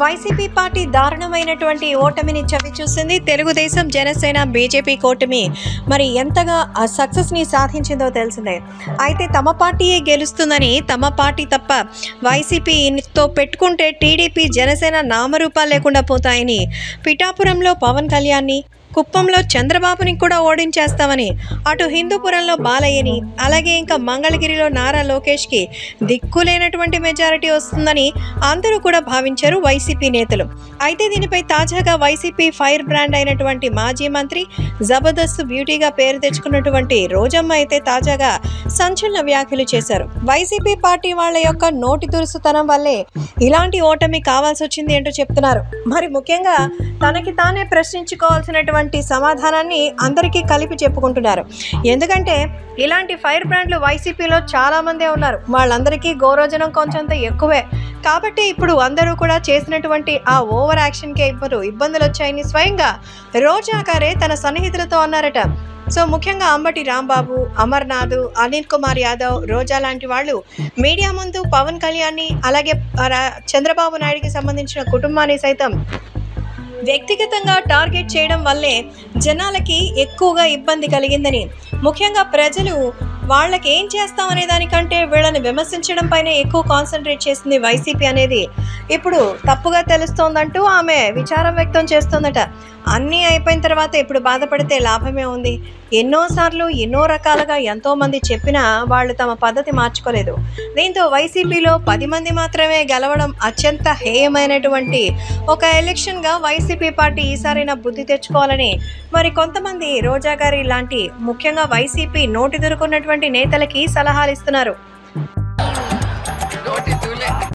YCP party దారుణమైనటువంటి ఓటమిని చవిచూసింది. Telugu Desam, Janasena, BJP కూటమి మరి ఎంతగా ఆ సక్సెస్ని సాధించిందో తెలిసిందే. అయితే తమ పార్టీయే గెలుస్తుందని, తమ పార్టీ తప్ప వైసీపీతో పెట్టుకుంటే టీడీపీ, జనసేన నామరూపాలు లేకుండా పోతాయని పిఠాపురంలో పవన్ కళ్యాణ్ని, కుప్పంలో చంద్రబాబుని కూడా ఓడించేస్తామని, అటు హిందూపురంలో బాలయ్యని, అలాగే ఇంకా మంగళగిరిలో నారా లోకేష్కి దిక్కులేనటువంటి మెజారిటీ వస్తుందని అందరూ కూడా భావించారు వైసీపీ నేతలు. అయితే దీనిపై తాజాగా వైసీపీ ఫైర్ బ్రాండ్ అయినటువంటి మాజీ మంత్రి, జబర్దస్త్ బ్యూటీగా పేరు తెచ్చుకున్నటువంటి రోజమ్మ అయితే తాజాగా సంచలన వ్యాఖ్యలు చేశారు. వైసీపీ పార్టీ వాళ్ళ యొక్క నోటి దురుసుతనం వల్లే ఇలాంటి ఓటమి కావాల్సి వచ్చింది అంటూ చెప్తున్నారు. మరి ముఖ్యంగా తనకి తానే ప్రశ్నించుకోవాల్సినటువంటి సమాధానాన్ని అందరికీ కలిపి చెప్పుకుంటున్నారు. ఎందుకంటే ఇలాంటి ఫైర్ బ్రాండ్లు వైసీపీలో చాలా మందే ఉన్నారు. వాళ్ళందరికీ గౌరవజనం కొంచెంత ఎక్కువే. కాబట్టి ఇప్పుడు అందరూ కూడా చేసినటువంటి ఆ ఓవర్ యాక్షన్కే ఇబ్బందులు వచ్చాయని స్వయంగా రోజా గారే తన సన్నిహితులతో అన్నారట. సో ముఖ్యంగా అంబటి రాంబాబు, అమర్నాథ్, అనిల్ కుమార్ యాదవ్, రోజా లాంటి వాళ్ళు మీడియా ముందు పవన్ కళ్యాణ్ని, అలాగే చంద్రబాబు నాయుడికి సంబంధించిన కుటుంబాన్ని సైతం వ్యక్తిగతంగా టార్గెట్ చేయడం వల్లే జనాలకి ఎక్కువగా ఇబ్బంది కలిగిందని, ముఖ్యంగా ప్రజలు వాళ్ళకి ఏం చేస్తామనే దానికంటే వీళ్ళని విమర్శించడం పైన ఎక్కువ కాన్సన్ట్రేట్ చేసింది వైసీపీ అనేది ఇప్పుడు తప్పుగా తెలుస్తోందంటూ ఆమె విచారం వ్యక్తం చేస్తోందట. అన్నీ అయిపోయిన తర్వాత ఇప్పుడు బాధపడితే లాభమే ఉంది. ఎన్నోసార్లు ఎన్నో రకాలుగా ఎంతోమంది చెప్పినా వాళ్ళు తమ పద్ధతి మార్చుకోలేదు. దీంతో వైసీపీలో 10 మంది మాత్రమే గెలవడం అత్యంత హేయమైనటువంటి ఒక ఎలక్షన్గా వైసీపీ పార్టీ ఈసారైనా బుద్ధి తెచ్చుకోవాలని మరి కొంతమంది రోజా గారి లాంటి ముఖ్యంగా వైసీపీ నోటి దొరుకున్నటువంటి నేతలకి సలహాలు ఇస్తున్నారు.